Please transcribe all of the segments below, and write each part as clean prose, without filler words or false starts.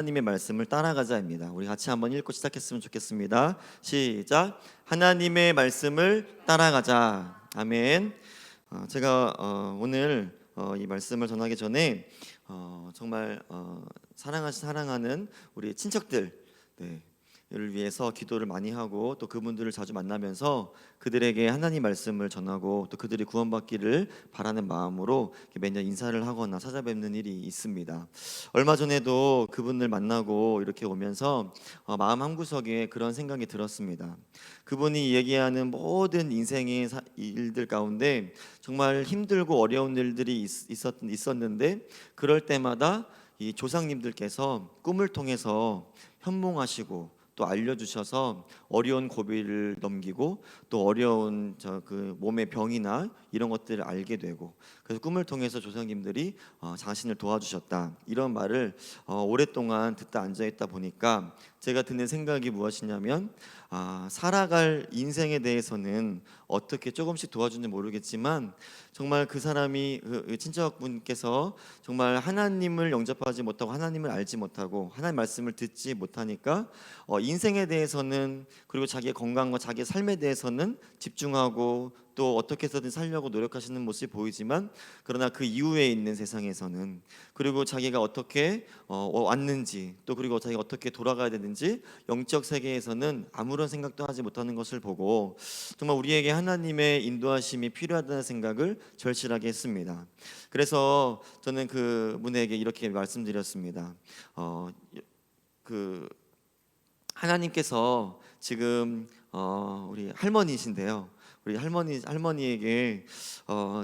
하나님의 말씀을 따라가자입니다. 우리 같이 한번 읽고 시작했으면 좋겠습니다. 시작. 하나님의 말씀을 따라가자. 아멘. 제가 오늘 이 말씀을 전하기 전에 정말 사랑하는 우리 친척들, 를 위해서 기도를 많이 하고 또 그분들을 자주 만나면서 그들에게 하나님 말씀을 전하고 또 그들이 구원받기를 바라는 마음으로 매년 인사를 하거나 찾아뵙는 일이 있습니다. 얼마 전에도 그분을 만나고 이렇게 오면서 마음 한구석에 그런 생각이 들었습니다. 그분이 얘기하는 모든 인생의 일들 가운데 정말 힘들고 어려운 일들이 있었는데 그럴 때마다 이 조상님들께서 꿈을 통해서 현몽하시고 또 알려주셔서 어려운 고비를 넘기고 또 어려운 그 몸의 병이나 이런 것들을 알게 되고, 그래서 꿈을 통해서 조상님들이 자신을 도와주셨다, 이런 말을 오랫동안 듣다 앉아있다 보니까 제가 드는 생각이 무엇이냐면, 살아갈 인생에 대해서는 어떻게 조금씩 도와주는지 모르겠지만 정말 그 사람이 그 친척분께서 정말 하나님을 영접하지 못하고 하나님을 알지 못하고 하나님 말씀을 듣지 못하니까 인생에 대해서는, 그리고 자기의 건강과 자기의 삶에 대해서는 집중하고 또 어떻게 해서든 살려고 노력하시는 모습이 보이지만, 그러나 그 이후에 있는 세상에서는, 그리고 자기가 어떻게 왔는지, 또 그리고 자기가 어떻게 돌아가야 되는지 영적 세계에서는 아무런 생각도 하지 못하는 것을 보고 정말 우리에게 하나님의 인도하심이 필요하다는 생각을 절실하게 했습니다. 그래서 저는 그분에게 이렇게 말씀드렸습니다. 하나님께서 지금 우리 할머니신데요, 우리 할머니에게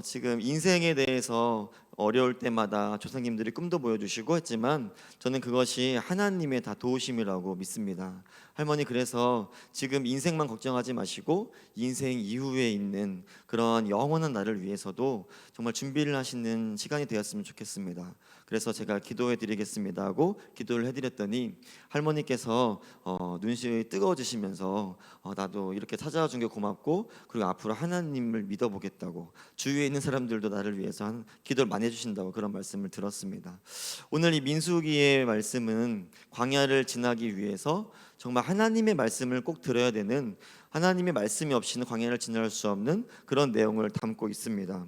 지금 인생에 대해서 어려울 때마다 조상님들이 꿈도 보여주시고 했지만 저는 그것이 하나님의 다 도우심이라고 믿습니다. 할머니, 그래서 지금 인생만 걱정하지 마시고 인생 이후에 있는 그런 영원한 날을 위해서도 정말 준비를 하시는 시간이 되었으면 좋겠습니다. 그래서 제가 기도해 드리겠습니다 하고 기도를 해드렸더니 할머니께서 눈시울이 뜨거워지시면서 나도 이렇게 찾아와 준 게 고맙고, 그리고 앞으로 하나님을 믿어보겠다고, 주위에 있는 사람들도 나를 위해서 기도를 많이 해주신다고 그런 말씀을 들었습니다. 오늘 이 민수기의 말씀은 광야를 지나기 위해서 정말 하나님의 말씀을 꼭 들어야 되는, 하나님의 말씀이 없이는 광야를 지날 수 없는 그런 내용을 담고 있습니다.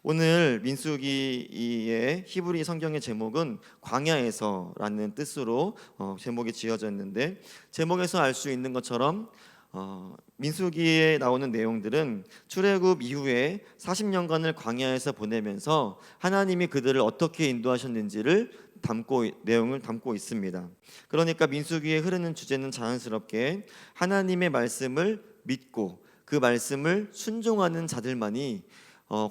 오늘 민수기의 히브리 성경의 제목은 광야에서라는 뜻으로 제목이 지어졌는데, 제목에서 알 수 있는 것처럼 민수기에 나오는 내용들은 출애굽 이후에 40년간을 광야에서 보내면서 하나님이 그들을 어떻게 인도하셨는지를 내용을 담고 있습니다. 그러니까 민수기에 흐르는 주제는 자연스럽게 하나님의 말씀을 믿고 그 말씀을 순종하는 자들만이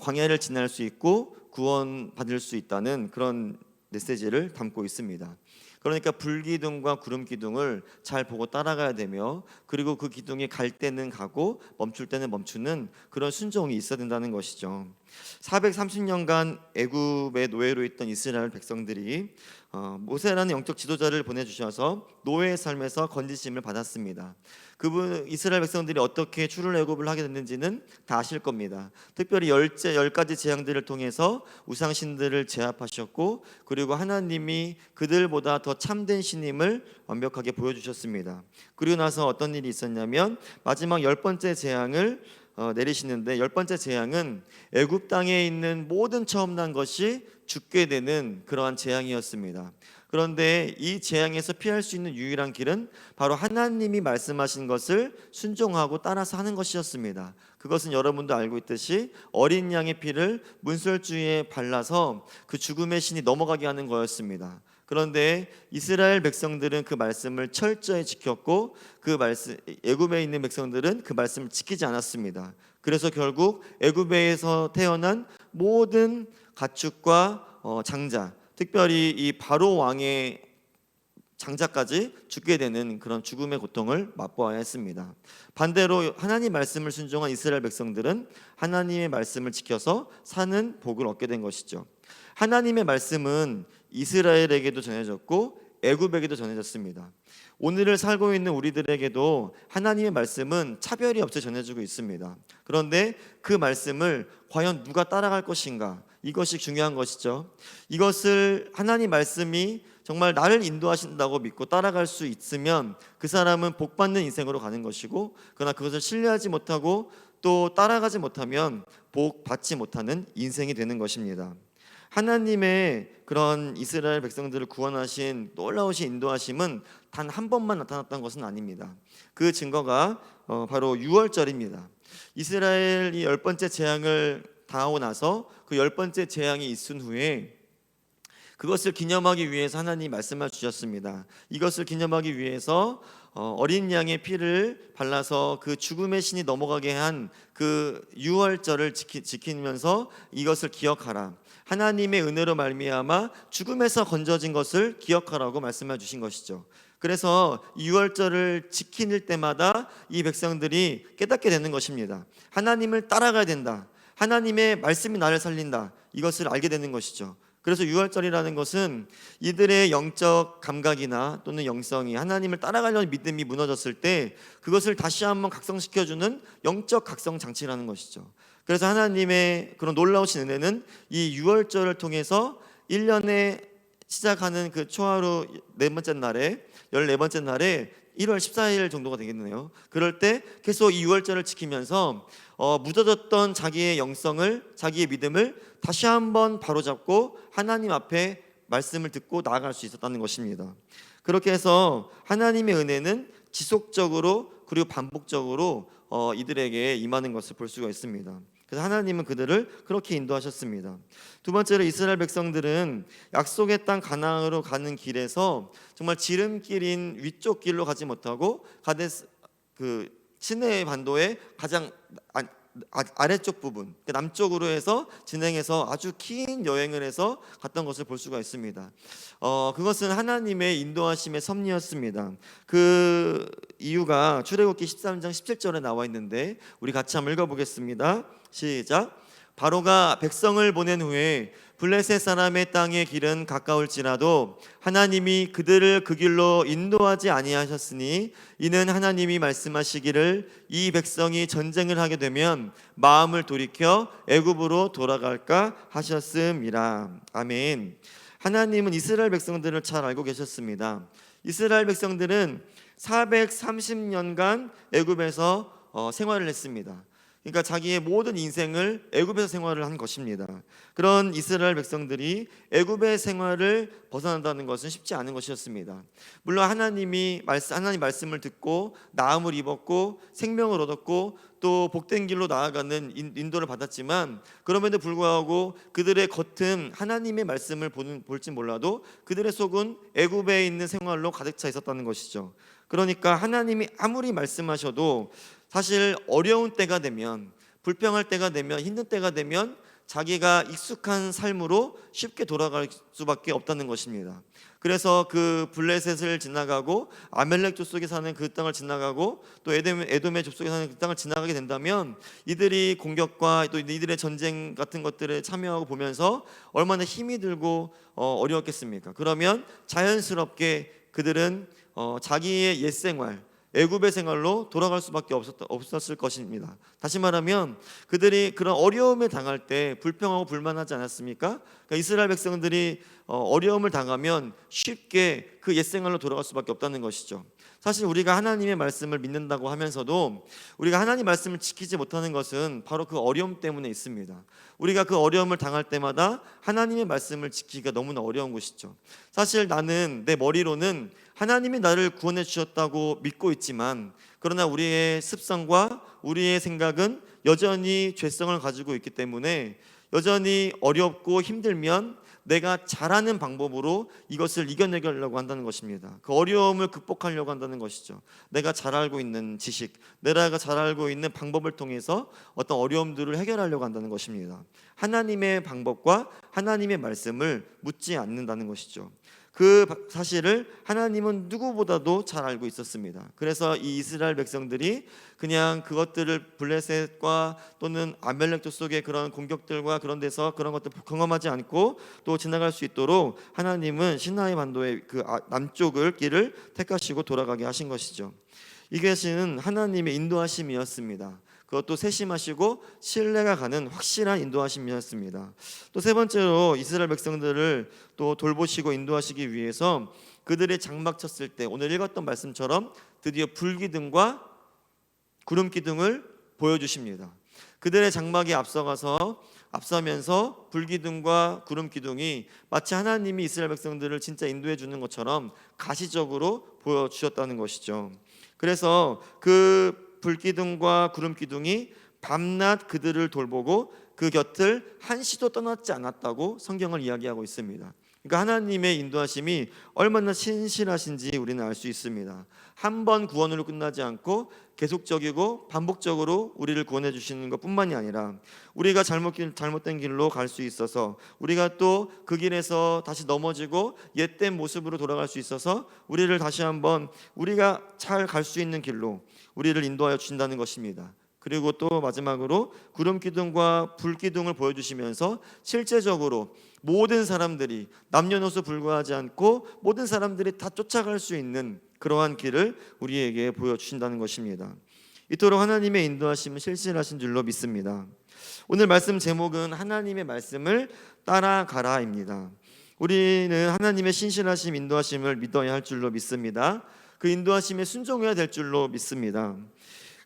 광야를 지날 수 있고 구원받을 수 있다는 그런 메시지를 담고 있습니다. 그러니까 불기둥과 구름기둥을 잘 보고 따라가야 되며, 그리고 그 기둥이 갈 때는 가고 멈출 때는 멈추는 그런 순종이 있어야 된다는 것이죠. 430년간 애굽의 노예로 있던 이스라엘 백성들이 모세라는 영적 지도자를 보내주셔서 노예의 삶에서 건지심을 받았습니다. 이스라엘 백성들이 어떻게 출애굽을 하게 됐는지는 다 아실 겁니다. 특별히 10가지 재앙들을 통해서 우상신들을 제압하셨고, 그리고 하나님이 그들보다 더 참된 신임을 완벽하게 보여주셨습니다. 그리고 나서 어떤 일이 있었냐면 마지막 10번째 재앙을 내리시는데, 10번째 재앙은 애굽 땅에 있는 모든 처음 난 것이 죽게 되는 그러한 재앙이었습니다. 그런데 이 재앙에서 피할 수 있는 유일한 길은 바로 하나님이 말씀하신 것을 순종하고 따라서 하는 것이었습니다. 그것은 여러분도 알고 있듯이 어린 양의 피를 문설주에 발라서 그 죽음의 신이 넘어가게 하는 거였습니다. 그런데 이스라엘 백성들은 그 말씀을 철저히 지켰고, 애굽에 있는 백성들은 그 말씀을 지키지 않았습니다. 그래서 결국 애굽에서 태어난 모든 가축과 장자, 특별히 이 바로 왕의 장자까지 죽게 되는 그런 죽음의 고통을 맛보아야 했습니다. 반대로 하나님 말씀을 순종한 이스라엘 백성들은 하나님의 말씀을 지켜서 사는 복을 얻게 된 것이죠. 하나님의 말씀은 이스라엘에게도 전해졌고 애굽에게도 전해졌습니다. 오늘을 살고 있는 우리들에게도 하나님의 말씀은 차별이 없이 전해지고 있습니다. 그런데 그 말씀을 과연 누가 따라갈 것인가, 이것이 중요한 것이죠. 이것을 하나님 말씀이 정말 나를 인도하신다고 믿고 따라갈 수 있으면 그 사람은 복받는 인생으로 가는 것이고, 그러나 그것을 신뢰하지 못하고 또 따라가지 못하면 복 받지 못하는 인생이 되는 것입니다. 하나님의 그런 이스라엘 백성들을 구원하신 놀라우신 인도하심은 단 한 번만 나타났던 것은 아닙니다. 그 증거가 바로 유월절입니다. 이스라엘이 10번째 재앙을 당하고 나서 그 10번째 재앙이 있은 후에 그것을 기념하기 위해서 하나님이 말씀을 주셨습니다. 이것을 기념하기 위해서 어린 양의 피를 발라서 그 죽음의 신이 넘어가게 한 그 유월절을 지키면서 이것을 기억하라. 하나님의 은혜로 말미암아 죽음에서 건져진 것을 기억하라고 말씀해 주신 것이죠. 그래서 이 유월절을 지킬 때마다 이 백성들이 깨닫게 되는 것입니다. 하나님을 따라가야 된다. 하나님의 말씀이 나를 살린다. 이것을 알게 되는 것이죠. 그래서 유월절이라는 것은 이들의 영적 감각이나 또는 영성이 하나님을 따라가려는 믿음이 무너졌을 때 그것을 다시 한번 각성시켜주는 영적 각성 장치라는 것이죠. 그래서 하나님의 그런 놀라우신 은혜는 이 유월절을 통해서 1년에 시작하는 그 초하루 14번째 날에 1월 14일 정도가 되겠네요. 그럴 때 계속 이 유월절을 지키면서 무뎌졌던 자기의 영성을, 자기의 믿음을 다시 한번 바로잡고 하나님 앞에 말씀을 듣고 나아갈 수 있었다는 것입니다. 그렇게 해서 하나님의 은혜는 지속적으로 그리고 반복적으로 이들에게 임하는 것을 볼 수가 있습니다. 그래서 하나님은 그들을 그렇게 인도하셨습니다. 두 번째로 이스라엘 백성들은 약속의 땅 가나안으로 가는 길에서 정말 지름길인 위쪽 길로 가지 못하고 가데스 그 시내 반도의 가장 아래쪽 부분, 남쪽으로 해서 진행해서 아주 긴 여행을 해서 갔던 것을 볼 수가 있습니다. 그것은 하나님의 인도하심의 섭리였습니다. 그 이유가 출애굽기 13장 17절에 나와 있는데 우리 같이 한번 읽어보겠습니다. 시작. 바로가 백성을 보낸 후에 블레셋 사람의 땅의 길은 가까울지라도 하나님이 그들을 그 길로 인도하지 아니하셨으니 이는 하나님이 말씀하시기를 이 백성이 전쟁을 하게 되면 마음을 돌이켜 애굽으로 돌아갈까 하셨음이라. 아멘. 하나님은 이스라엘 백성들을 잘 알고 계셨습니다. 이스라엘 백성들은 430년간 애굽에서 생활을 했습니다. 그러니까 자기의 모든 인생을 애굽에서 생활을 한 것입니다. 그런 이스라엘 백성들이 애굽의 생활을 벗어난다는 것은 쉽지 않은 것이었습니다. 물론 하나님 말씀을 듣고 나음을 입었고 생명을 얻었고 또 복된 길로 나아가는 인도를 받았지만 그럼에도 불구하고 그들의 겉은 하나님의 말씀을 볼지 몰라도 그들의 속은 애굽에 있는 생활로 가득 차 있었다는 것이죠. 그러니까 하나님이 아무리 말씀하셔도 사실 어려운 때가 되면, 불평할 때가 되면, 힘든 때가 되면 자기가 익숙한 삶으로 쉽게 돌아갈 수밖에 없다는 것입니다. 그래서 그 블레셋을 지나가고 아멜렉 족속에 사는 그 땅을 지나가고 또 에돔의 족속에 사는 그 땅을 지나가게 된다면 이들이 공격과 또 이들의 전쟁 같은 것들에 참여하고 보면서 얼마나 힘이 들고 어려웠겠습니까? 그러면 자연스럽게 그들은 자기의 옛 생활, 애굽의 생활로 돌아갈 수밖에 없었을 것입니다. 다시 말하면 그들이 그런 어려움을 당할 때 불평하고 불만하지 않았습니까? 그러니까 이스라엘 백성들이 어려움을 당하면 쉽게 그 옛 생활로 돌아갈 수밖에 없다는 것이죠. 사실 우리가 하나님의 말씀을 믿는다고 하면서도 우리가 하나님 말씀을 지키지 못하는 것은 바로 그 어려움 때문에 있습니다. 우리가 그 어려움을 당할 때마다 하나님의 말씀을 지키기가 너무나 어려운 것이죠. 사실 나는 내 머리로는 하나님이 나를 구원해 주셨다고 믿고 있지만 그러나 우리의 습성과 우리의 생각은 여전히 죄성을 가지고 있기 때문에 여전히 어렵고 힘들면 내가 잘하는 방법으로 이것을 이겨내려고 한다는 것입니다. 그 어려움을 극복하려고 한다는 것이죠. 내가 잘 알고 있는 지식, 내가 잘 알고 있는 방법을 통해서 어떤 어려움들을 해결하려고 한다는 것입니다. 하나님의 방법과 하나님의 말씀을 묻지 않는다는 것이죠. 그 사실을 하나님은 누구보다도 잘 알고 있었습니다. 그래서 이 이스라엘 백성들이 그냥 그것들을 블레셋과 또는 아멜렉 족속의 그런 공격들과 그런 데서 그런 것들 경험하지 않고 또 지나갈 수 있도록 하나님은 시나이 반도의 그 남쪽을 길을 택하시고 돌아가게 하신 것이죠. 이것은 하나님의 인도하심이었습니다. 그것도 세심하시고 신뢰가 가는 확실한 인도하심이었습니다. 또 세 번째로 이스라엘 백성들을 또 돌보시고 인도하시기 위해서 그들이 장막 쳤을 때 오늘 읽었던 말씀처럼 드디어 불기둥과 구름기둥을 보여주십니다. 그들의 장막이 앞서면서 불기둥과 구름기둥이 마치 하나님이 이스라엘 백성들을 진짜 인도해 주는 것처럼 가시적으로 보여주셨다는 것이죠. 그래서 그 불기둥과 구름기둥이 밤낮 그들을 돌보고 그 곁을 한시도 떠났지 않았다고 성경을 이야기하고 있습니다. 그러니까 하나님의 인도하심이 얼마나 신실하신지 우리는 알 수 있습니다. 한 번 구원으로 끝나지 않고 계속적이고 반복적으로 우리를 구원해 주시는 것뿐만이 아니라 우리가 잘못된 길로 갈 수 있어서 우리가 또 그 길에서 다시 넘어지고 옛된 모습으로 돌아갈 수 있어서 우리를 다시 한번 우리가 잘 갈 수 있는 길로 우리를 인도하여 주신다는 것입니다. 그리고 또 마지막으로 구름기둥과 불기둥을 보여주시면서 실제적으로 모든 사람들이 남녀노소 불구하지 않고 모든 사람들이 다 쫓아갈 수 있는 그러한 길을 우리에게 보여주신다는 것입니다. 이토록 하나님의 인도하심은 실실하신 줄로 믿습니다. 오늘 말씀 제목은 하나님의 말씀을 따라가라입니다. 우리는 하나님의 신실하심 인도하심을 믿어야 할 줄로 믿습니다. 그 인도하심에 순종해야 될 줄로 믿습니다.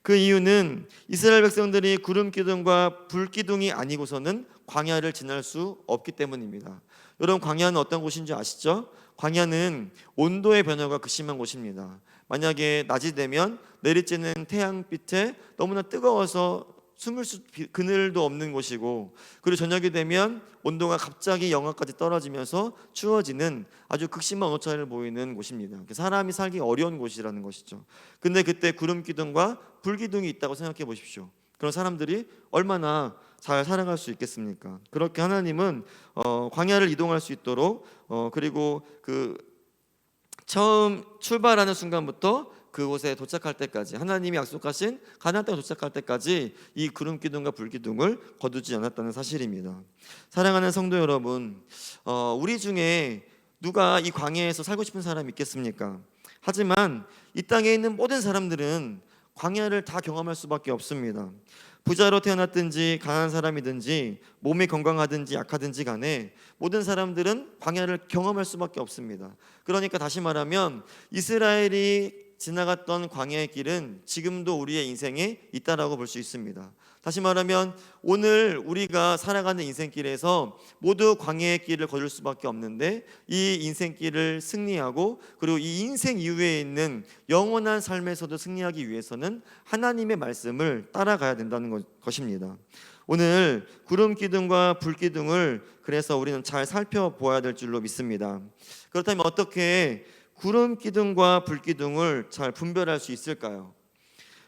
그 이유는 이스라엘 백성들이 구름기둥과 불기둥이 아니고서는 광야를 지날 수 없기 때문입니다. 여러분, 광야는 어떤 곳인지 아시죠? 광야는 온도의 변화가 극심한 곳입니다. 만약에 낮이 되면 내리쬐는 태양빛에 너무나 뜨거워서 숨을 수 그늘도 없는 곳이고, 그리고 저녁이 되면 온도가 갑자기 영하까지 떨어지면서 추워지는 아주 극심한 온도 차이를 보이는 곳입니다. 사람이 살기 어려운 곳이라는 것이죠. 근데 그때 구름기둥과 불기둥이 있다고 생각해 보십시오. 그런 사람들이 얼마나 잘 살아갈 수 있겠습니까? 그렇게 하나님은 광야를 이동할 수 있도록 그리고 그 처음 출발하는 순간부터 그곳에 도착할 때까지, 하나님이 약속하신 가나안 땅에 도착할 때까지 이 구름기둥과 불기둥을 거두지 않았다는 사실입니다. 사랑하는 성도 여러분, 우리 중에 누가 이 광야에서 살고 싶은 사람이 있겠습니까? 하지만 이 땅에 있는 모든 사람들은 광야를 다 경험할 수밖에 없습니다. 부자로 태어났든지 가난한 사람이든지 몸이 건강하든지 약하든지 간에 모든 사람들은 광야를 경험할 수밖에 없습니다. 그러니까 다시 말하면 이스라엘이 지나갔던 광야의 길은 지금도 우리의 인생에 있다라고 볼 수 있습니다. 다시 말하면 오늘 우리가 살아가는 인생길에서 모두 광야의 길을 걸을 수밖에 없는데, 이 인생길을 승리하고 그리고 이 인생 이후에 있는 영원한 삶에서도 승리하기 위해서는 하나님의 말씀을 따라가야 된다는 것입니다. 오늘 구름기둥과 불기둥을 그래서 우리는 잘 살펴보아야 될 줄로 믿습니다. 그렇다면 어떻게 구름기둥과 불기둥을 잘 분별할 수 있을까요?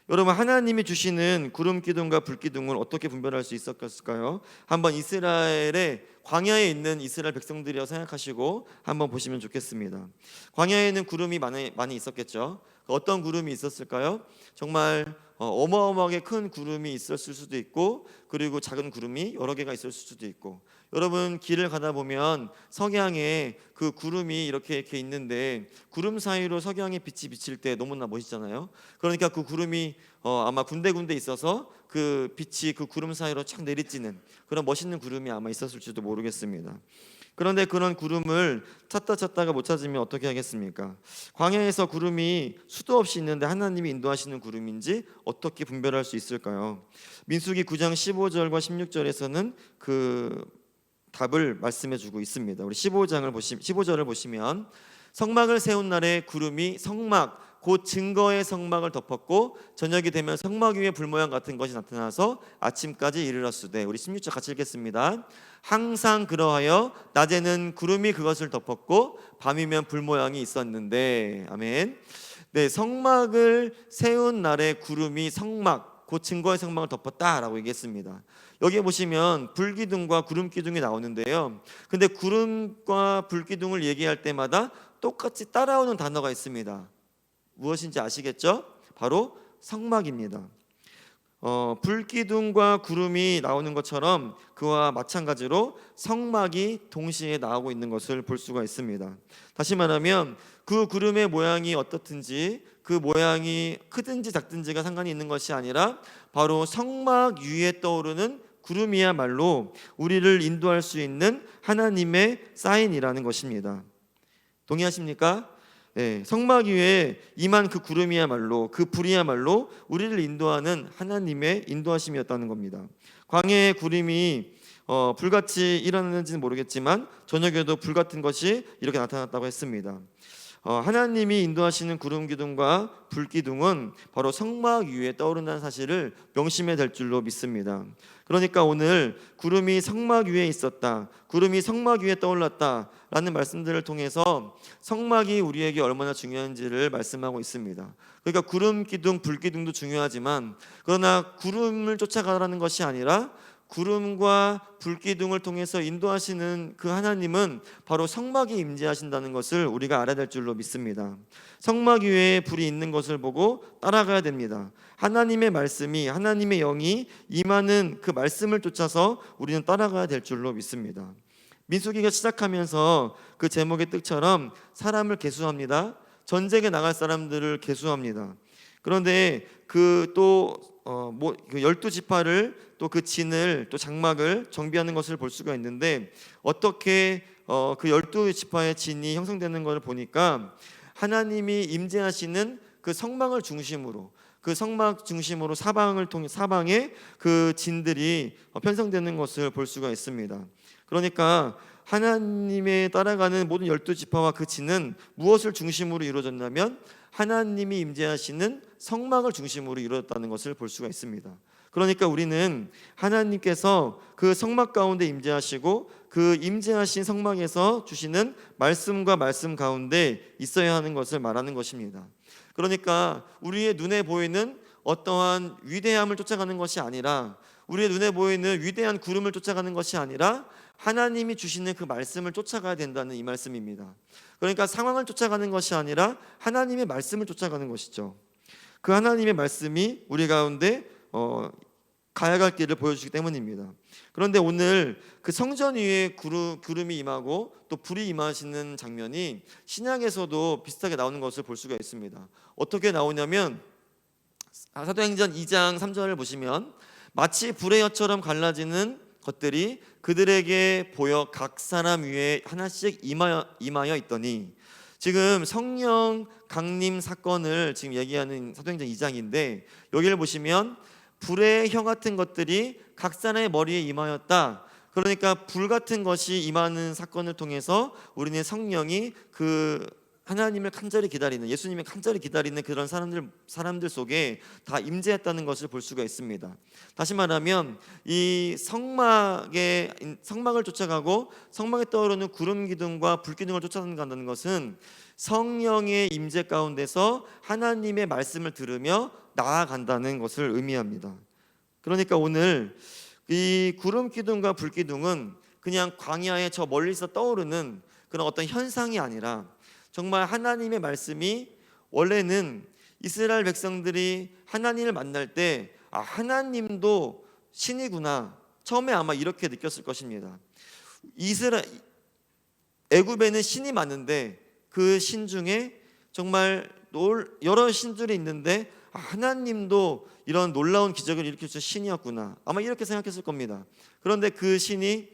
여러분, 하나님이 주시는 구름기둥과 불기둥을 어떻게 분별할 수 있었을까요? 한번 이스라엘의 광야에 있는 이스라엘 백성들이라고 생각하시고 한번 보시면 좋겠습니다. 광야에는 구름이 많이 있었겠죠. 어떤 구름이 있었을까요? 정말 어마어마하게 큰 구름이 있었을 수도 있고, 그리고 작은 구름이 여러 개가 있었을 수도 있고, 여러분 길을 가다 보면 석양에 그 구름이 이렇게 있는데 구름 사이로 석양의 빛이 비칠 때 너무나 멋있잖아요. 그러니까 그 구름이 아마 군데군데 있어서 그 빛이 그 구름 사이로 쫙 내리쬐는 그런 멋있는 구름이 아마 있었을지도 모르겠습니다. 그런데 그런 구름을 찾다가 못 찾으면 어떻게 하겠습니까? 광야에서 구름이 수도 없이 있는데 하나님이 인도하시는 구름인지 어떻게 분별할 수 있을까요? 민수기 9장 15절과 16절에서는 그 답을 말씀해 주고 있습니다. 우리 15절을 보시면 성막을 세운 날에 구름이 성막 곧 증거의 성막을 덮었고 저녁이 되면 성막 위에 불모양 같은 것이 나타나서 아침까지 이르렀으되. 우리 16절 같이 읽겠습니다. 항상 그러하여 낮에는 구름이 그것을 덮었고 밤이면 불모양이 있었는데. 아멘. 네, 성막을 세운 날에 구름이 성막 곧 증거의 성막을 덮었다라고 얘기했습니다. 여기에 보시면 불기둥과 구름기둥이 나오는데요. 근데 구름과 불기둥을 얘기할 때마다 똑같이 따라오는 단어가 있습니다. 무엇인지 아시겠죠? 바로 성막입니다. 불기둥과 구름이 나오는 것처럼 그와 마찬가지로 성막이 동시에 나오고 있는 것을 볼 수가 있습니다. 다시 말하면 그 구름의 모양이 어떻든지 그 모양이 크든지 작든지가 상관이 있는 것이 아니라 바로 성막 위에 떠오르는 구름이야말로 우리를 인도할 수 있는 하나님의 사인이라는 것입니다. 동의하십니까? 네, 성막 위에 임한 그 구름이야말로, 그 불이야말로 우리를 인도하는 하나님의 인도하심이었다는 겁니다. 광야의 구름이 불같이 일어나는지는 모르겠지만 저녁에도 불같은 것이 이렇게 나타났다고 했습니다. 하나님이 인도하시는 구름 기둥과 불 기둥은 바로 성막 위에 떠오른다는 사실을 명심해야 될 줄로 믿습니다. 그러니까 오늘 구름이 성막 위에 있었다, 구름이 성막 위에 떠올랐다 라는 말씀들을 통해서 성막이 우리에게 얼마나 중요한지를 말씀하고 있습니다. 그러니까 구름 기둥, 불 기둥도 중요하지만 그러나 구름을 쫓아가라는 것이 아니라 구름과 불기둥을 통해서 인도하시는 그 하나님은 바로 성막에 임재하신다는 것을 우리가 알아야 될 줄로 믿습니다. 성막 위에 불이 있는 것을 보고 따라가야 됩니다. 하나님의 말씀이, 하나님의 영이 임하는 그 말씀을 쫓아서 우리는 따라가야 될 줄로 믿습니다. 민수기가 시작하면서 그 제목의 뜻처럼 사람을 계수합니다. 전쟁에 나갈 사람들을 계수합니다. 그런데 그 12지파를 또 그 진을 또 장막을 정비하는 것을 볼 수가 있는데 어떻게 그 12지파의 진이 형성되는 것을 보니까 하나님이 임재하시는 그 성막을 중심으로, 그 성막 중심으로 사방에 그 진들이 편성되는 것을 볼 수가 있습니다. 그러니까 하나님에 따라가는 모든 12지파와 그 진은 무엇을 중심으로 이루어졌냐면 하나님이 임재하시는 성막을 중심으로 이루어졌다는 것을 볼 수가 있습니다. 그러니까 우리는 하나님께서 그 성막 가운데 임재하시고 그 임재하신 성막에서 주시는 말씀과 말씀 가운데 있어야 하는 것을 말하는 것입니다. 그러니까 우리의 눈에 보이는 어떠한 위대함을 쫓아가는 것이 아니라, 우리의 눈에 보이는 위대한 구름을 쫓아가는 것이 아니라 하나님이 주시는 그 말씀을 쫓아가야 된다는 이 말씀입니다. 그러니까 상황을 쫓아가는 것이 아니라 하나님의 말씀을 쫓아가는 것이죠. 그 하나님의 말씀이 우리 가운데 가야 갈 길을 보여주기 때문입니다. 그런데 오늘 그 성전 위에 구름이 임하고 또 불이 임하시는 장면이 신약에서도 비슷하게 나오는 것을 볼 수가 있습니다. 어떻게 나오냐면 사도행전 2장 3절을 보시면 마치 불의 혀처럼 갈라지는 것들이 그들에게 보여 각 사람 위에 하나씩 임하여 있더니, 지금 성령 강림 사건을 지금 얘기하는 사도행전 2장인데 여기를 보시면 불의 혀 같은 것들이 각 사람의 머리에 임하였다. 그러니까 불 같은 것이 임하는 사건을 통해서 우리는 성령이 그 하나님을 간절히 기다리는, 예수님을 간절히 기다리는 그런 사람들 속에 다 임재했다는 것을 볼 수가 있습니다. 다시 말하면 이 성막을 쫓아가고 성막에 떠오르는 구름 기둥과 불 기둥을 쫓아간다는 것은 성령의 임재 가운데서 하나님의 말씀을 들으며 나아간다는 것을 의미합니다. 그러니까 오늘 이 구름 기둥과 불 기둥은 그냥 광야에 저 멀리서 떠오르는 그런 어떤 현상이 아니라 정말 하나님의 말씀이, 원래는 이스라엘 백성들이 하나님을 만날 때 하나님도 신이구나, 처음에 아마 이렇게 느꼈을 것입니다. 애굽에는 신이 많은데 그 신 중에 정말 여러 신들이 있는데 하나님도 이런 놀라운 기적을 일으키신 신이었구나, 아마 이렇게 생각했을 겁니다. 그런데 그 신이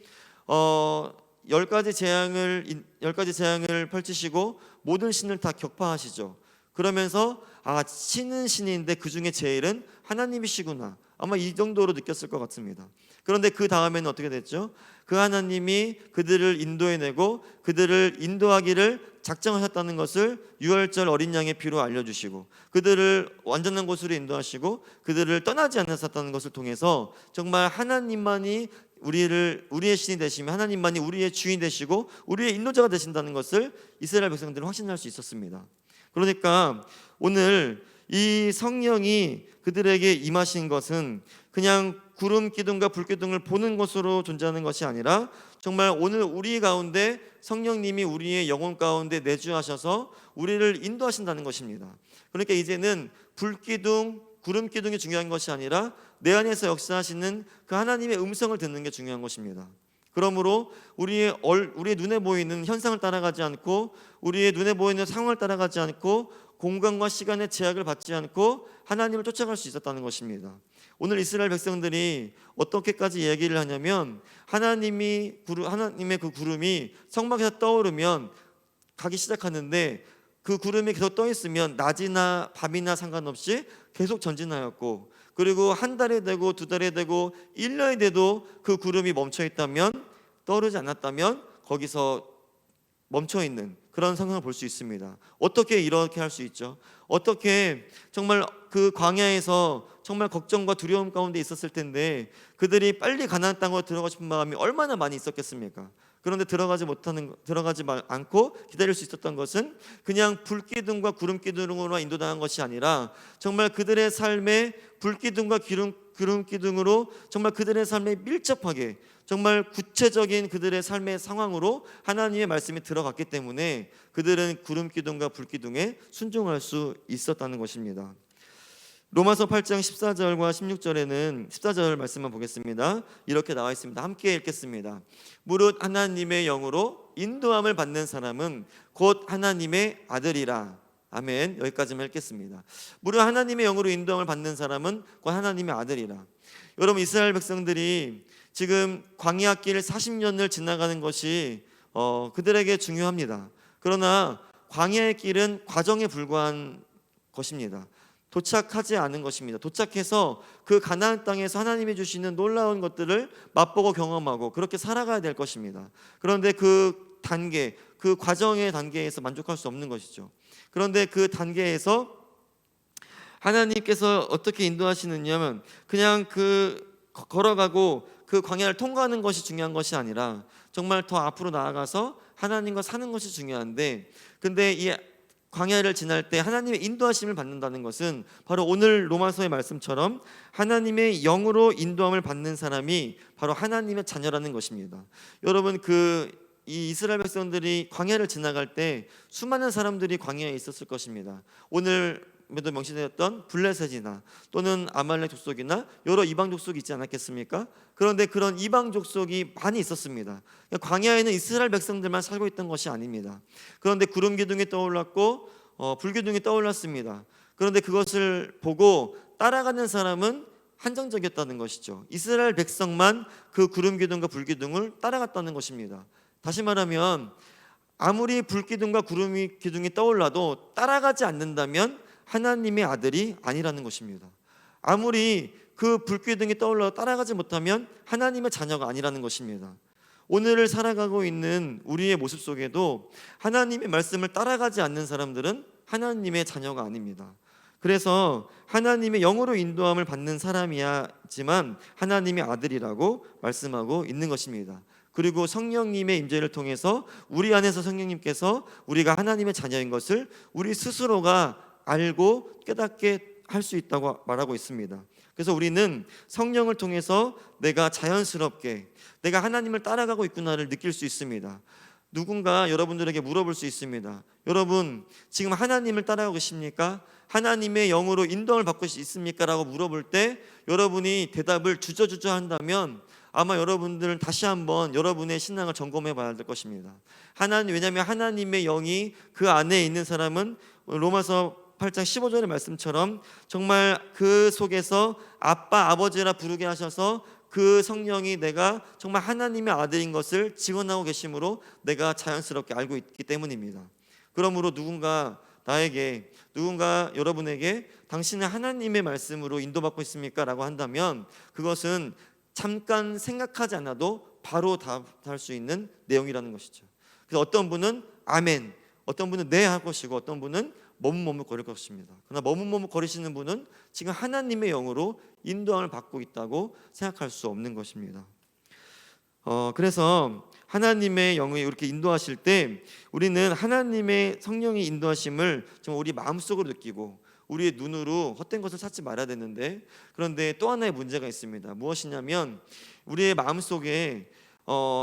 10가지 재앙을 펼치시고 모든 신을 다 격파하시죠. 그러면서 신은 신인데 그 중에 제일은 하나님이시구나, 아마 이 정도로 느꼈을 것 같습니다. 그런데 그 다음에는 어떻게 됐죠? 그 하나님이 그들을 인도해내고 그들을 인도하기를 작정하셨다는 것을 유월절 어린 양의 피로 알려주시고 그들을 완전한 곳으로 인도하시고 그들을 떠나지 않으셨다는 것을 통해서 정말 하나님만이 우리의 신이 되시며 하나님만이 우리의 주인 되시고 우리의 인도자가 되신다는 것을 이스라엘 백성들은 확신할 수 있었습니다. 그러니까 오늘 이 성령이 그들에게 임하신 것은 그냥 구름 기둥과 불 기둥을 보는 것으로 존재하는 것이 아니라 정말 오늘 우리 가운데 성령님이 우리의 영혼 가운데 내주하셔서 우리를 인도하신다는 것입니다. 그러니까 이제는 불 기둥, 구름 기둥이 중요한 것이 아니라 내 안에서 역사하시는 그 하나님의 음성을 듣는 게 중요한 것입니다. 그러므로 우리의 눈에 보이는 현상을 따라가지 않고 우리의 눈에 보이는 상황을 따라가지 않고 공간과 시간의 제약을 받지 않고 하나님을 쫓아갈 수 있었다는 것입니다. 오늘 이스라엘 백성들이 어떻게까지 얘기를 하냐면 하나님의 그 구름이 성막에서 떠오르면 가기 시작하는데 그 구름이 계속 떠 있으면 낮이나 밤이나 상관없이 계속 전진하였고, 그리고 한 달이 되고 두 달이 되고 1년이 돼도 그 구름이 멈춰 있다면, 떠오르지 않았다면 거기서 멈춰 있는 그런 상황을 볼 수 있습니다. 어떻게 이렇게 할 수 있죠? 어떻게 정말 그 광야에서 정말 걱정과 두려움 가운데 있었을 텐데 그들이 빨리 가나안 땅으로 들어가고 싶은 마음이 얼마나 많이 있었겠습니까? 그런데 들어가지 않고 기다릴 수 있었던 것은 그냥 불기둥과 구름기둥으로만 인도당한 것이 아니라 정말 그들의 삶에 불기둥과 구름기둥으로 정말 그들의 삶에 밀접하게 정말 구체적인 그들의 삶의 상황으로 하나님의 말씀이 들어갔기 때문에 그들은 구름기둥과 불기둥에 순종할 수 있었다는 것입니다. 로마서 8장 14절과 16절에는 14절 말씀만 보겠습니다. 이렇게 나와 있습니다. 함께 읽겠습니다. 무릇 하나님의 영으로 인도함을 받는 사람은 곧 하나님의 아들이라. 아멘. 여기까지만 읽겠습니다. 무릇 하나님의 영으로 인도함을 받는 사람은 곧 하나님의 아들이라. 여러분, 이스라엘 백성들이 지금 광야길 40년을 지나가는 것이 그들에게 중요합니다. 그러나 광야의 길은 과정에 불과한 것입니다. 도착하지 않은 것입니다. 도착해서 그 가나안 땅에서 하나님이 주시는 놀라운 것들을 맛보고 경험하고 그렇게 살아가야 될 것입니다. 그런데 그 단계, 그 과정의 단계에서 만족할 수 없는 것이죠. 그런데 그 단계에서 하나님께서 어떻게 인도하시느냐면 그냥 걸어가고 그 광야를 통과하는 것이 중요한 것이 아니라 정말 더 앞으로 나아가서 하나님과 사는 것이 중요한데, 근데 이 광야를 지날 때 하나님의 인도하심을 받는다는 것은 바로 오늘 로마서의 말씀처럼 하나님의 영으로 인도함을 받는 사람이 바로 하나님의 자녀라는 것입니다. 여러분, 이 이스라엘 백성들이 광야를 지나갈 때 수많은 사람들이 광야에 있었을 것입니다. 오늘에도 명시되었던 블레셋이나 또는 아말렉 족속이나 여러 이방 족속이 있지 않았겠습니까? 그런데 그런 이방 족속이 많이 있었습니다. 광야에는 이스라엘 백성들만 살고 있던 것이 아닙니다. 그런데 구름 기둥이 떠올랐고 불기둥이 떠올랐습니다. 그런데 그것을 보고 따라가는 사람은 한정적이었다는 것이죠. 이스라엘 백성만 그 구름 기둥과 불기둥을 따라갔다는 것입니다. 다시 말하면 아무리 불기둥과 구름 기둥이 떠올라도 따라가지 않는다면 하나님의 아들이 아니라는 것입니다. 아무리 그 불기둥이 떠올라도 따라가지 못하면 하나님의 자녀가 아니라는 것입니다. 오늘을 살아가고 있는 우리의 모습 속에도 하나님의 말씀을 따라가지 않는 사람들은 하나님의 자녀가 아닙니다. 그래서 하나님의 영으로 인도함을 받는 사람이야지만 하나님의 아들이라고 말씀하고 있는 것입니다. 그리고 성령님의 임재를 통해서 우리 안에서 성령님께서 우리가 하나님의 자녀인 것을 우리 스스로가 알고 깨닫게 할 수 있다고 말하고 있습니다. 그래서 우리는 성령을 통해서 내가 자연스럽게 내가 하나님을 따라가고 있구나를 느낄 수 있습니다. 누군가 여러분들에게 물어볼 수 있습니다. 여러분, 지금 하나님을 따라가고 계십니까? 하나님의 영으로 인도를 받고 있습니까? 라고 물어볼 때 여러분이 대답을 주저주저 한다면 아마 여러분들은 다시 한번 여러분의 신앙을 점검해 봐야 될 것입니다. 왜냐하면 하나님의 영이 그 안에 있는 사람은 로마서 8장 15절의 말씀처럼 정말 그 속에서 아빠, 아버지라 부르게 하셔서 그 성령이 내가 정말 하나님의 아들인 것을 증언하고 계심으로 내가 자연스럽게 알고 있기 때문입니다. 그러므로 누군가 여러분에게 당신은 하나님의 말씀으로 인도받고 있습니까? 라고 한다면 그것은 잠깐 생각하지 않아도 바로 답할 수 있는 내용이라는 것이죠. 그래서 어떤 분은 아멘, 어떤 분은 네 할 것이고 어떤 분은 머뭇머뭇거릴 것입니다. 그러나 머뭇머뭇거리시는 분은 지금 하나님의 영으로 인도함을 받고 있다고 생각할 수 없는 것입니다. 그래서 하나님의 영이 이렇게 인도하실 때 우리는 하나님의 성령의 인도하심을 정말 우리 마음속으로 느끼고 우리의 눈으로 헛된 것을 찾지 말아야 되는데, 그런데 또 하나의 문제가 있습니다. 무엇이냐면 우리의 마음속에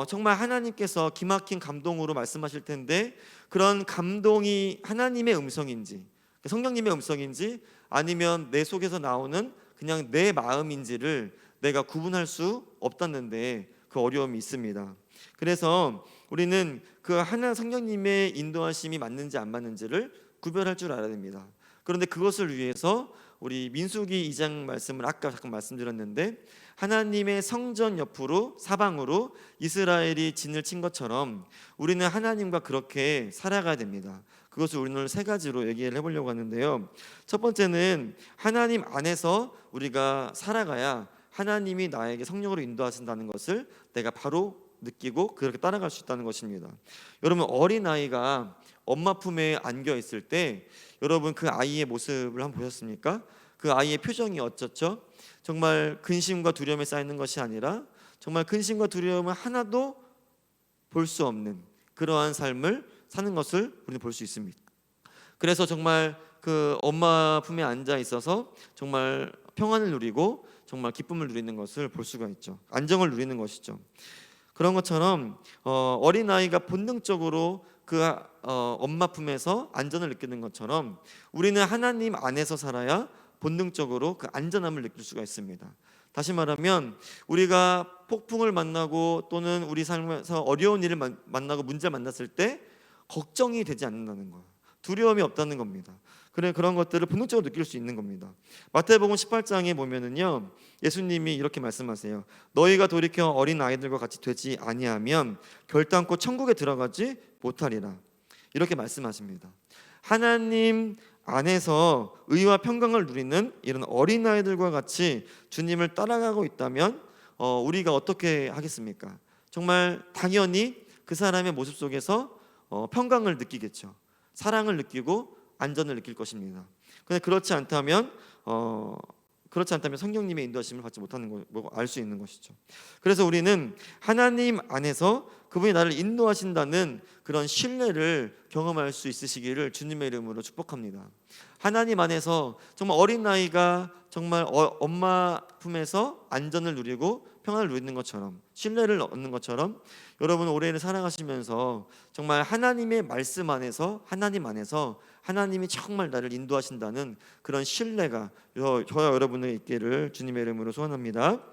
정말 하나님께서 기막힌 감동으로 말씀하실 텐데 그런 감동이 하나님의 음성인지 성령님의 음성인지 아니면 내 속에서 나오는 그냥 내 마음인지를 내가 구분할 수 없다는데 그 어려움이 있습니다. 그래서 우리는 그 하나 성령님의 인도하심이 맞는지 안 맞는지를 구별할 줄 알아야 됩니다. 그런데 그것을 위해서 우리 민수기 2장 말씀을 아까 잠깐 말씀드렸는데, 하나님의 성전 옆으로 사방으로 이스라엘이 진을 친 것처럼 우리는 하나님과 그렇게 살아가야 됩니다. 그것을 우리 오늘 세 가지로 얘기를 해보려고 하는데요. 첫 번째는 하나님 안에서 우리가 살아가야 하나님이 나에게 성령으로 인도하신다는 것을 내가 바로 느끼고 그렇게 따라갈 수 있다는 것입니다. 여러분, 어린아이가 엄마 품에 안겨 있을 때 여러분 그 아이의 모습을 한번 보셨습니까? 그 아이의 표정이 어쩌죠? 정말 근심과 두려움에 쌓이는 것이 아니라 정말 근심과 두려움을 하나도 볼 수 없는 그러한 삶을 사는 것을 우리는 볼 수 있습니다. 그래서 정말 그 엄마 품에 앉아 있어서 정말 평안을 누리고 정말 기쁨을 누리는 것을 볼 수가 있죠. 안정을 누리는 것이죠. 그런 것처럼 어린아이가 본능적으로 그 엄마 품에서 안전을 느끼는 것처럼 우리는 하나님 안에서 살아야 본능적으로 그 안전함을 느낄 수가 있습니다. 다시 말하면 우리가 폭풍을 만나고 또는 우리 삶에서 어려운 일을 만나고 문제를 만났을 때 걱정이 되지 않는다는 거예요. 두려움이 없다는 겁니다. 그런 것들을 본능적으로 느낄 수 있는 겁니다. 마태복음 18장에 보면은요, 예수님이 이렇게 말씀하세요. 너희가 돌이켜 어린 아이들과 같이 되지 아니하면 결단코 천국에 들어가지 못하리라. 이렇게 말씀하십니다. 하나님 안에서 의와 평강을 누리는 이런 어린 아이들과 같이 주님을 따라가고 있다면 우리가 어떻게 하겠습니까? 정말 당연히 그 사람의 모습 속에서 평강을 느끼겠죠. 사랑을 느끼고 안전을 느낄 것입니다. 그런데 그렇지 않다면 성령님의 인도하심을 받지 못하는 걸 알 수 있는 것이죠. 그래서 우리는 하나님 안에서 그분이 나를 인도하신다는 그런 신뢰를 경험할 수 있으시기를 주님의 이름으로 축복합니다. 하나님 안에서 정말 어린아이가 정말 엄마 품에서 안전을 누리고 평안을 누리는 것처럼, 신뢰를 얻는 것처럼 여러분 올해를 살아가시면서 정말 하나님의 말씀 안에서, 하나님 안에서 하나님이 정말 나를 인도하신다는 그런 신뢰가 저와 여러분에게 있기를 주님의 이름으로 소원합니다.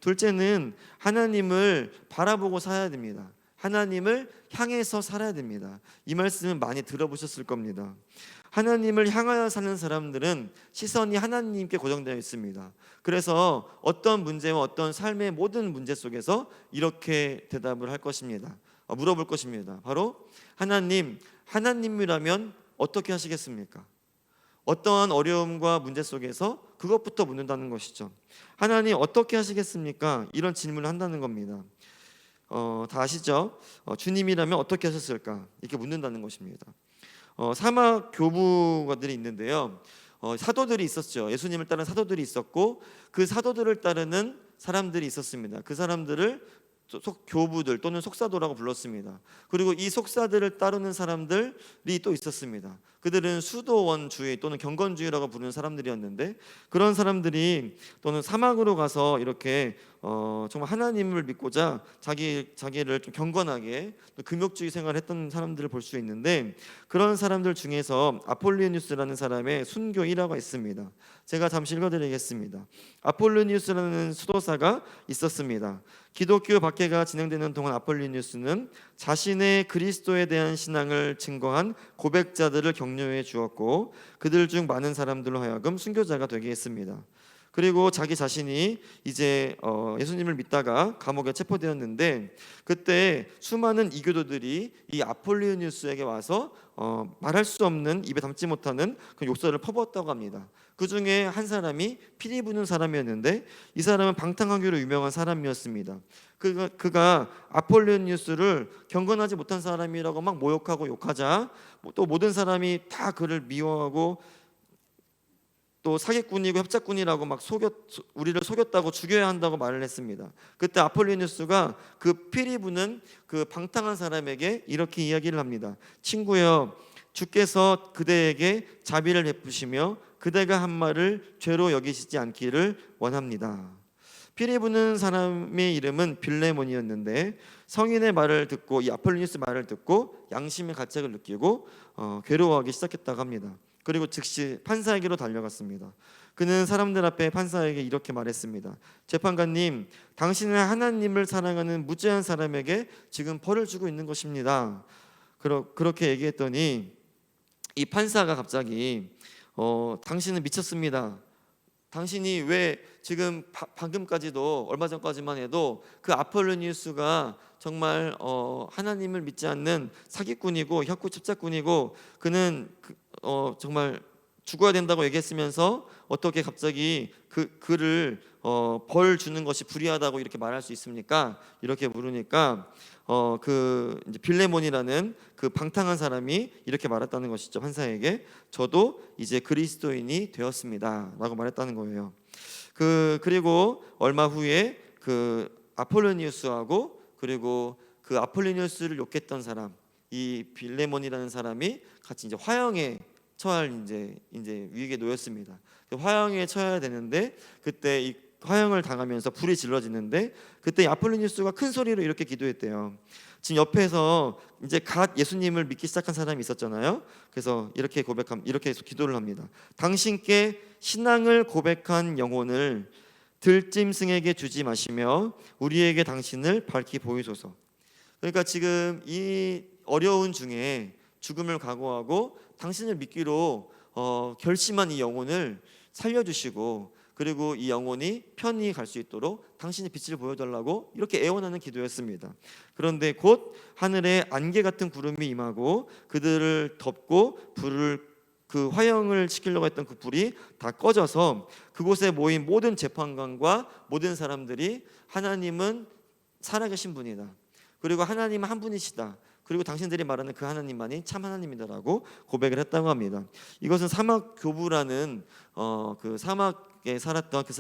둘째는 하나님을 바라보고 살아야 됩니다. 하나님을 향해서 살아야 됩니다. 이 말씀은 많이 들어보셨을 겁니다. 하나님을 향하여 사는 사람들은 시선이 하나님께 고정되어 있습니다. 그래서 어떤 문제와 어떤 삶의 모든 문제 속에서 이렇게 대답을 할 것입니다. 물어볼 것입니다. 바로 하나님이라면 어떻게 하시겠습니까? 어떠한 어려움과 문제 속에서 그것부터 묻는다는 것이죠. 하나님 어떻게 하시겠습니까? 이런 질문을 한다는 겁니다. 다 아시죠? 주님이라면 어떻게 하셨을까? 이렇게 묻는다는 것입니다. 사막 교부가들이 있는데요. 사도들이 있었죠. 예수님을 따르는 사도들이 있었고 그 사도들을 따르는 사람들이 있었습니다. 그 사람들을 교부들 또는 속사도라고 불렀습니다. 그리고 이 속사들을 따르는 사람들이 또 있었습니다. 그들은 수도원주의 또는 경건주의라고 부르는 사람들이었는데 그런 사람들이 또는 사막으로 가서 이렇게 정말 하나님을 믿고자 자기를 좀 경건하게 또 금욕주의 생활을 했던 사람들을 볼 수 있는데 그런 사람들 중에서 아폴로니우스라는 사람의 순교 일화가 있습니다. 제가 잠시 읽어드리겠습니다. 아폴로니우스라는 수도사가 있었습니다. 기독교 박해가 진행되는 동안 아폴로니우스는 자신의 그리스도에 대한 신앙을 증거한 고백자들을 격려해 주었고 그들 중 많은 사람들로 하여금 순교자가 되게 했습니다. 그리고 자기 자신이 이제 예수님을 믿다가 감옥에 체포되었는데 그때 수많은 이교도들이 이 아폴로니우스에게 와서 말할 수 없는, 입에 담지 못하는 그 욕설을 퍼부었다고 합니다. 그 중에 한 사람이 피리 부는 사람이었는데 이 사람은 방탕하기로 유명한 사람이었습니다. 그가 아폴로니우스를 경건하지 못한 사람이라고 막 모욕하고 욕하자 또 모든 사람이 다 그를 미워하고 또 사기꾼이고 협작꾼이라고 막 우리를 속였다고 죽여야 한다고 말을 했습니다. 그때 아폴로니우스가 그 피리 부는 그 방탕한 사람에게 이렇게 이야기를 합니다. 친구여, 주께서 그대에게 자비를 베푸시며 그대가 한 말을 죄로 여기시지 않기를 원합니다. 피리 부는 사람의 이름은 빌레몬이었는데 성인의 말을 듣고 이 아폴로니우스 말을 듣고 양심의 가책을 느끼고 괴로워하기 시작했다고 합니다. 그리고 즉시 판사에게로 달려갔습니다. 그는 사람들 앞에 판사에게 이렇게 말했습니다. 재판관님, 당신은 하나님을 사랑하는 무죄한 사람에게 지금 벌을 주고 있는 것입니다. 그렇게 얘기했더니 이 판사가 갑자기 당신은 미쳤습니다. 당신이 왜 지금 방금까지도 얼마 전까지만 해도 그 아폴로니우스가 정말 하나님을 믿지 않는 사기꾼이고 혁구 첩자꾼이고 그는 정말 죽어야 된다고 얘기했으면서 어떻게 갑자기 그를 벌 주는 것이 불의하다고 이렇게 말할 수 있습니까? 이렇게 물으니까 그 이제 빌레몬이라는 그 방탕한 사람이 이렇게 말했다는 것이죠. 판사에게 저도 이제 그리스도인이 되었습니다라고 말했다는 거예요. 그리고 얼마 후에 그 아폴로니우스하고 그리고 그 아폴로니우스를 욕했던 사람 이 빌레몬이라는 사람이 같이 이제 화형에 처할 이제 위기에 놓였습니다. 화형에 처해야 되는데 그때 이 화형을 당하면서 불이 질러지는데 그때 아폴로니우스가 큰 소리로 이렇게 기도했대요. 지금 옆에서 이제 갓 예수님을 믿기 시작한 사람이 있었잖아요. 그래서 이렇게 기도를 합니다. 당신께 신앙을 고백한 영혼을 들짐승에게 주지 마시며 우리에게 당신을 밝히 보이소서. 그러니까 지금 이 어려운 중에 죽음을 각오하고 당신을 믿기로 결심한 이 영혼을 살려주시고 그리고 이 영혼이 편히 갈 수 있도록 당신의 빛을 보여달라고 이렇게 애원하는 기도였습니다. 그런데 곧 하늘에 안개 같은 구름이 임하고 그들을 덮고 그 화형을 시키려고 했던 그 불이 다 꺼져서 그곳에 모인 모든 재판관과 모든 사람들이 하나님은 살아계신 분이다. 그리고 하나님은 한 분이시다. 그리고 당신들이 말하는 그 하나님만이 참 하나님이다라고 고백을 했다고 합니다. 이것은 사막 교부라는 그 사막에 살았던 그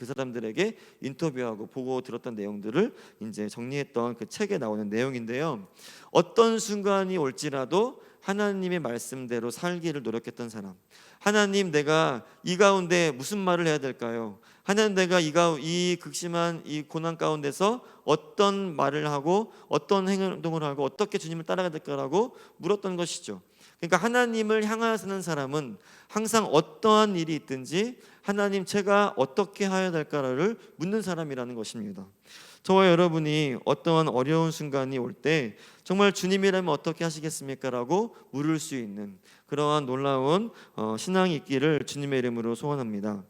사람들에게 인터뷰하고 보고 들었던 내용들을 이제 정리했던 그 책에 나오는 내용인데요. 어떤 순간이 올지라도 하나님의 말씀대로 살기를 노력했던 사람. 하나님, 내가 이 가운데 무슨 말을 해야 될까요? 하나님, 내가 이 극심한 이 고난 가운데서 어떤 말을 하고 어떤 행동을 하고 어떻게 주님을 따라가야 될까라고 물었던 것이죠. 그러니까 하나님을 향하는 사람은 항상 어떠한 일이 있든지 하나님, 제가 어떻게 해야 될까를 묻는 사람이라는 것입니다. 저와 여러분이 어떠한 어려운 순간이 올 때 정말 주님이라면 어떻게 하시겠습니까? 라고 물을 수 있는 그러한 놀라운 신앙이 있기를 주님의 이름으로 소원합니다.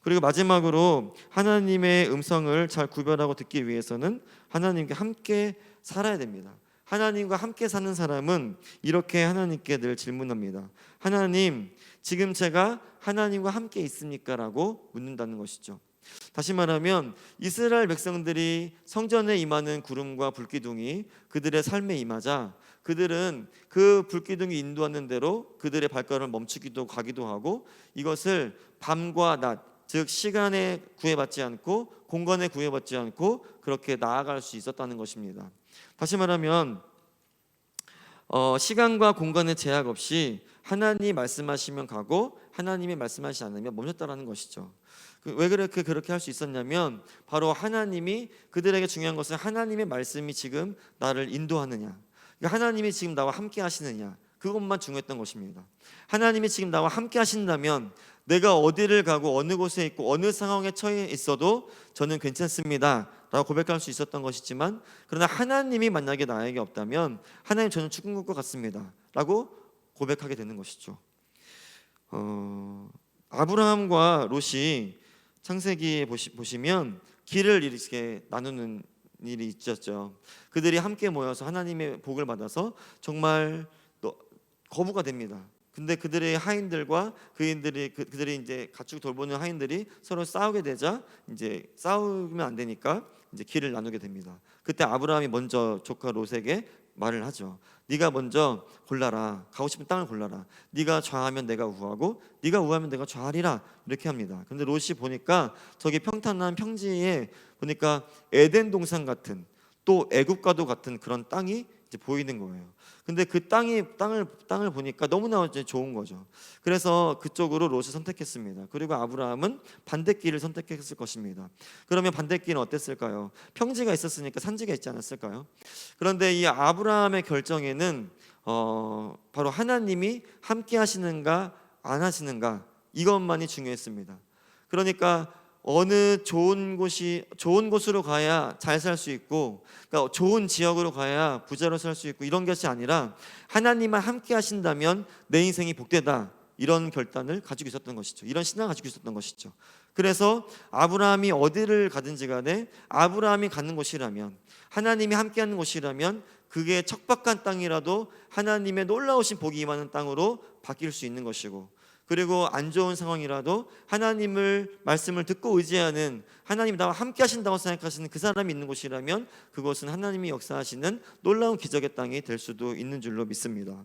그리고 마지막으로 하나님의 음성을 잘 구별하고 듣기 위해서는 하나님과 함께 살아야 됩니다. 하나님과 함께 사는 사람은 이렇게 하나님께 늘 질문합니다. 하나님, 지금 제가 하나님과 함께 있습니까? 라고 묻는다는 것이죠. 다시 말하면 이스라엘 백성들이 성전에 임하는 구름과 불기둥이 그들의 삶에 임하자 그들은 그 불기둥이 인도하는 대로 그들의 발걸음을 멈추기도 가기도 하고 이것을 밤과 낮, 즉 시간에 구애받지 않고 공간에 구애받지 않고 그렇게 나아갈 수 있었다는 것입니다. 다시 말하면 시간과 공간의 제약 없이 하나님이 말씀하시면 가고 하나님이 말씀하시지 않으면 멈췄다라는 것이죠. 왜 그렇게 할 수 있었냐면 바로 하나님이 그들에게 중요한 것은 하나님의 말씀이 지금 나를 인도하느냐, 하나님이 지금 나와 함께 하시느냐, 그것만 중요했던 것입니다. 하나님이 지금 나와 함께 하신다면 내가 어디를 가고 어느 곳에 있고 어느 상황에 처해 있어도 저는 괜찮습니다 라고 고백할 수 있었던 것이지만 그러나 하나님이 만약에 나에게 없다면 하나님, 저는 죽은 것과 같습니다 라고 고백하게 되는 것이죠. 아브라함과 롯이 창세기에 보시면 길을 이렇게 나누는 일이 있었죠. 그들이 함께 모여서 하나님의 복을 받아서 정말 거부가 됩니다. 근데 그들의 하인들과 그들이 이제 가축 돌보는 하인들이 서로 싸우게 되자 이제 싸우면 안 되니까 이제 길을 나누게 됩니다. 그때 아브라함이 먼저 조카 롯에게 말을 하죠. 네가 먼저 골라라. 가고 싶은 땅을 골라라. 네가 좌하면 내가 우하고 네가 우하면 내가 좌하리라. 이렇게 합니다. 근데 롯이 보니까 저기 평탄한 평지에 보니까 에덴 동산 같은 또 애굽과도 같은 그런 땅이 이제 보이는 거예요. 근데 그 땅을 보니까 너무나 이제 좋은 거죠. 그래서 그쪽으로 롯을 선택했습니다. 그리고 아브라함은 반대길을 선택했을 것입니다. 그러면 반대길은 어땠을까요? 평지가 있었으니까 산지가 있지 않았을까요? 그런데 이 아브라함의 결정에는 바로 하나님이 함께 하시는가 안 하시는가 이것만이 중요했습니다. 그러니까 어느 좋은 곳으로 가야 잘 살 수 있고, 그러니까 좋은 지역으로 가야 부자로 살 수 있고 이런 것이 아니라 하나님만 함께 하신다면 내 인생이 복되다, 이런 결단을 가지고 있었던 것이죠. 이런 신앙을 가지고 있었던 것이죠. 그래서 아브라함이 어디를 가든지 간에 아브라함이 가는 곳이라면, 하나님이 함께하는 곳이라면 그게 척박한 땅이라도 하나님의 놀라우신 복이 임하는 땅으로 바뀔 수 있는 것이고, 그리고 안 좋은 상황이라도 하나님을 말씀을 듣고 의지하는, 하나님이 나와 함께 하신다고 생각하시는 그 사람이 있는 곳이라면 그것은 하나님이 역사하시는 놀라운 기적의 땅이 될 수도 있는 줄로 믿습니다.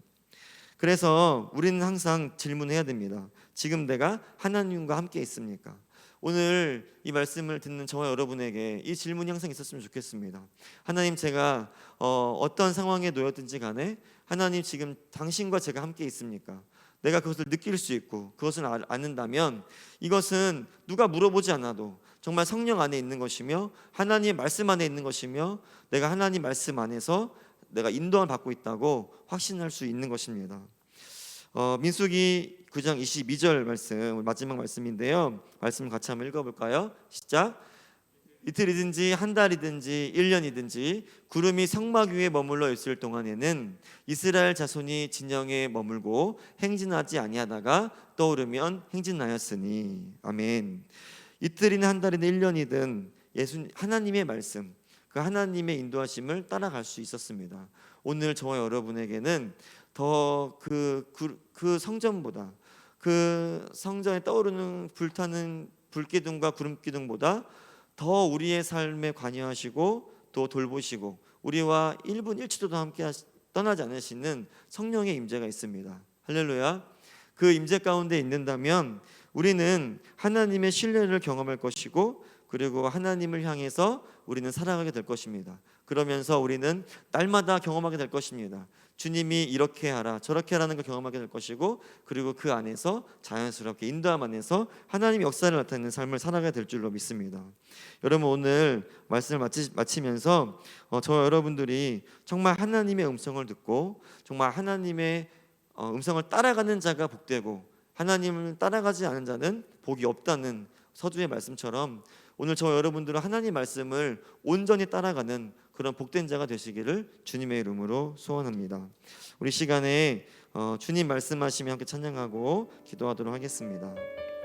그래서 우리는 항상 질문해야 됩니다. 지금 내가 하나님과 함께 있습니까? 오늘 이 말씀을 듣는 저와 여러분에게 이 질문이 항상 있었으면 좋겠습니다. 하나님, 제가 어떤 상황에 놓였든지 간에 하나님, 지금 당신과 제가 함께 있습니까? 내가 그것을 느낄 수 있고 그것을 아는다면 이것은 누가 물어보지 않아도 정말 성령 안에 있는 것이며 하나님의 말씀 안에 있는 것이며 내가 하나님 말씀 안에서 내가 인도함을 받고 있다고 확신할 수 있는 것입니다. 민수기 9장 22절 말씀, 마지막 말씀인데요. 말씀 같이 한번 읽어볼까요? 시작. 이틀이든지 한 달이든지 1년이든지 구름이 성막 위에 머물러 있을 동안에는 이스라엘 자손이 진영에 머물고 행진하지 아니하다가 떠오르면 행진하였으니. 아멘. 이틀이나 한 달이나 1년이든 하나님의 말씀, 그 하나님의 인도하심을 따라갈 수 있었습니다. 오늘 저와 여러분에게는 더 그 성전보다, 그 성전에 떠오르는 불타는 불기둥과 구름기둥보다 더 우리의 삶에 관여하시고 또 돌보시고 우리와 1분 1초도 함께 떠나지 않으시는 성령의 임재가 있습니다. 할렐루야. 그 임재 가운데 있는다면 우리는 하나님의 신뢰를 경험할 것이고, 그리고 하나님을 향해서 우리는 살아가게 될 것입니다. 그러면서 우리는 날마다 경험하게 될 것입니다. 주님이 이렇게 하라 저렇게 하라는 걸 경험하게 될 것이고, 그리고 그 안에서 자연스럽게 인도함 안에서 하나님의 역사를 나타내는 삶을 살아가게 될 줄로 믿습니다. 여러분, 오늘 말씀을 마치면서 저와 여러분들이 정말 하나님의 음성을 듣고 정말 하나님의 음성을 따라가는 자가 복되고 하나님을 따라가지 않은 자는 복이 없다는 서두의 말씀처럼 오늘 저와 여러분들은 하나님 말씀을 온전히 따라가는 그런 복된 자가 되시기를 주님의 이름으로 소원합니다. 우리 시간에 주님 말씀하시며 함께 찬양하고 기도하도록 하겠습니다.